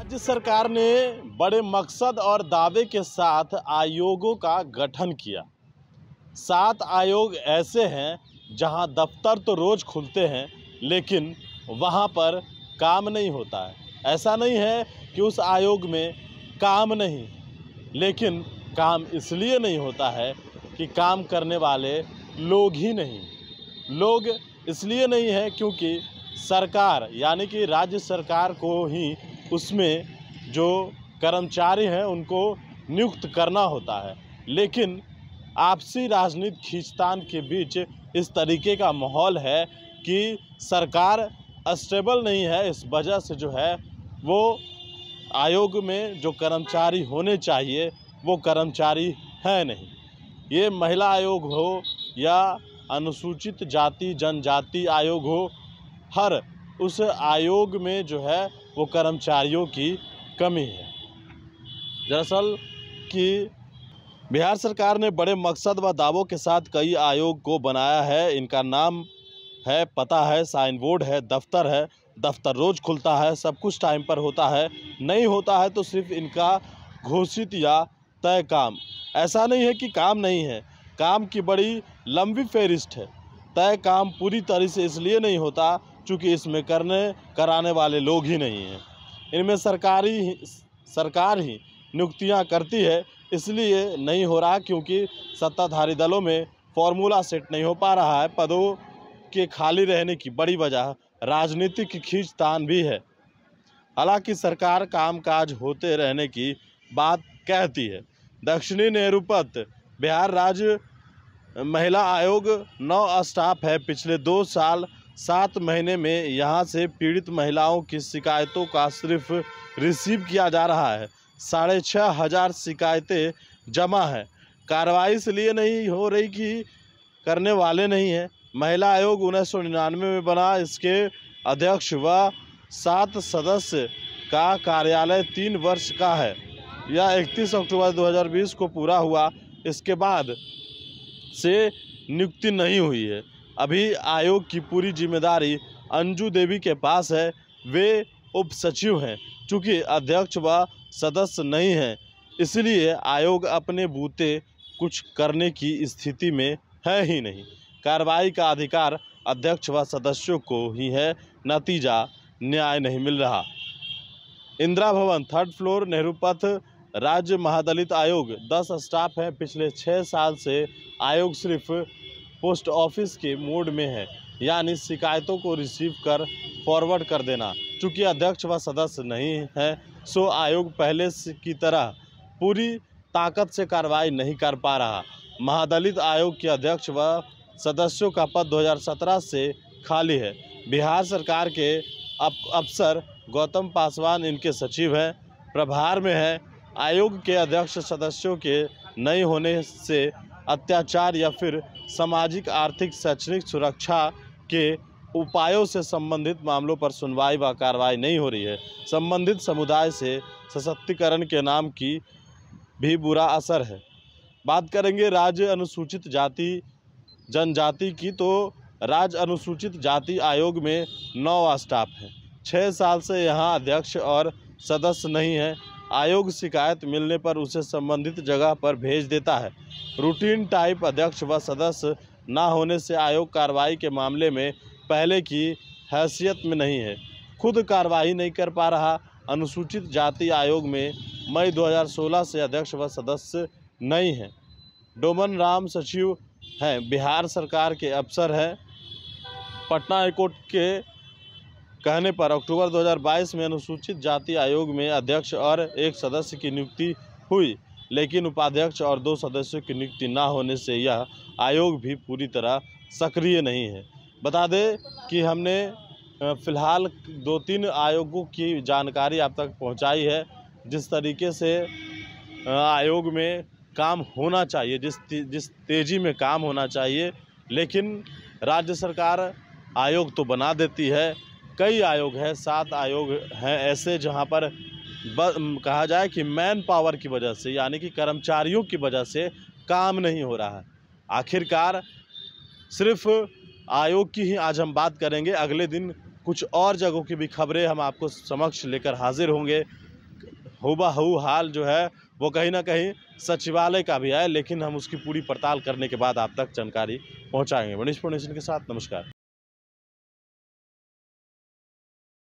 राज्य सरकार ने बड़े मकसद और दावे के साथ आयोगों का गठन किया। 7 आयोग ऐसे हैं जहां दफ्तर तो रोज खुलते हैं लेकिन वहां पर काम नहीं होता है। ऐसा नहीं है कि उस आयोग में काम नहीं, लेकिन काम इसलिए नहीं होता है कि काम करने वाले लोग ही नहीं। लोग इसलिए नहीं है क्योंकि सरकार यानी कि राज्य सरकार को ही उसमें जो कर्मचारी हैं उनको नियुक्त करना होता है। लेकिन आपसी राजनीति खींचतान के बीच इस तरीके का माहौल है कि सरकार स्टेबल नहीं है। इस वजह से जो है वो आयोग में जो कर्मचारी होने चाहिए वो कर्मचारी है नहीं। ये महिला आयोग हो या अनुसूचित जाति जनजाति आयोग हो, हर उस आयोग में जो है वो कर्मचारियों की कमी है। दरअसल कि बिहार सरकार ने बड़े मकसद व दावों के साथ कई आयोग को बनाया है। इनका नाम है, पता है, साइन बोर्ड है, दफ्तर है। दफ्तर रोज़ खुलता है, सब कुछ टाइम पर होता है। नहीं होता है तो सिर्फ इनका घोषित या तय काम। ऐसा नहीं है कि काम नहीं है, काम की बड़ी लंबी फेहरिस्त है। तय काम पूरी तरह से इसलिए नहीं होता क्योंकि इसमें कराने वाले लोग ही नहीं हैं। इनमें सरकार ही नियुक्तियां करती है, इसलिए नहीं हो रहा क्योंकि सत्ताधारी दलों में फॉर्मूला सेट नहीं हो पा रहा है। पदों के खाली रहने की बड़ी वजह राजनीतिक खींचतान भी है। हालांकि सरकार कामकाज होते रहने की बात कहती है। दक्षिणी नेहरूपथ बिहार राज्य महिला आयोग 9 स्टाफ है। पिछले 2 साल 7 महीने में यहाँ से पीड़ित महिलाओं की शिकायतों का सिर्फ रिसीव किया जा रहा है। 6,500 शिकायतें जमा है। कार्रवाई इसलिए नहीं हो रही कि करने वाले नहीं हैं। महिला आयोग 1999 में बना। इसके अध्यक्ष व 7 सदस्य का कार्यालय 3 वर्ष का है। यह 31 अक्टूबर 2020 को पूरा हुआ। इसके बाद से नियुक्ति नहीं हुई है। अभी आयोग की पूरी जिम्मेदारी अंजू देवी के पास है। वे उप सचिव हैं। चूँकि अध्यक्ष व सदस्य नहीं हैं, इसलिए आयोग अपने बूते कुछ करने की स्थिति में है ही नहीं। कार्रवाई का अधिकार अध्यक्ष व सदस्यों को ही है। नतीजा न्याय नहीं मिल रहा। इंदिरा भवन 3rd फ्लोर नेहरूपथ राज्य महादलित आयोग 10 स्टाफ है। पिछले 6 साल से आयोग सिर्फ पोस्ट ऑफिस के मोड में है, यानी शिकायतों को रिसीव कर फॉरवर्ड कर देना। चूँकि अध्यक्ष व सदस्य नहीं है, सो आयोग पहले की तरह पूरी ताकत से कार्रवाई नहीं कर पा रहा। महादलित आयोग के अध्यक्ष व सदस्यों का पद 2017 से खाली है। बिहार सरकार के अफसर गौतम पासवान इनके सचिव हैं, प्रभार में है। आयोग के अध्यक्ष सदस्यों के नहीं होने से अत्याचार या फिर सामाजिक आर्थिक शैक्षणिक सुरक्षा के उपायों से संबंधित मामलों पर सुनवाई व कार्रवाई नहीं हो रही है। संबंधित समुदाय से सशक्तिकरण के नाम की भी बुरा असर है। बात करेंगे राज्य अनुसूचित जाति जनजाति की, तो राज्य अनुसूचित जाति आयोग में 9 स्टाफ है। 6 साल से यहाँ अध्यक्ष और सदस्य नहीं है। आयोग शिकायत मिलने पर उसे संबंधित जगह पर भेज देता है। रूटीन टाइप अध्यक्ष व सदस्य ना होने से आयोग कार्रवाई के मामले में पहले की हैसियत में नहीं है, खुद कार्रवाई नहीं कर पा रहा। अनुसूचित जाति आयोग में मई 2016 से अध्यक्ष व सदस्य नहीं हैं। डोमन राम सचिव हैं, बिहार सरकार के अफसर हैं। पटना हाईकोर्ट के कहने पर अक्टूबर 2022 में अनुसूचित जाति आयोग में अध्यक्ष और 1 सदस्य की नियुक्ति हुई, लेकिन उपाध्यक्ष और 2 सदस्यों की नियुक्ति ना होने से यह आयोग भी पूरी तरह सक्रिय नहीं है। बता दें कि हमने फ़िलहाल 2-3 आयोगों की जानकारी आप तक पहुंचाई है। जिस तरीके से आयोग में काम होना चाहिए, जिस तेज़ी में काम होना चाहिए, लेकिन राज्य सरकार आयोग तो बना देती है। कई आयोग हैं, 7 आयोग हैं ऐसे जहां पर कहा जाए कि मैन पावर की वजह से यानी कि कर्मचारियों की वजह से काम नहीं हो रहा है। आखिरकार सिर्फ आयोग की ही आज हम बात करेंगे। अगले दिन कुछ और जगहों की भी खबरें हम आपको समक्ष लेकर हाजिर होंगे। हुबहू हाल जो है वो कहीं ना कहीं सचिवालय का भी है, लेकिन हम उसकी पूरी पड़ताल करने के बाद आप तक जानकारी पहुंचाएंगे। मनीष नेशन के साथ, नमस्कार।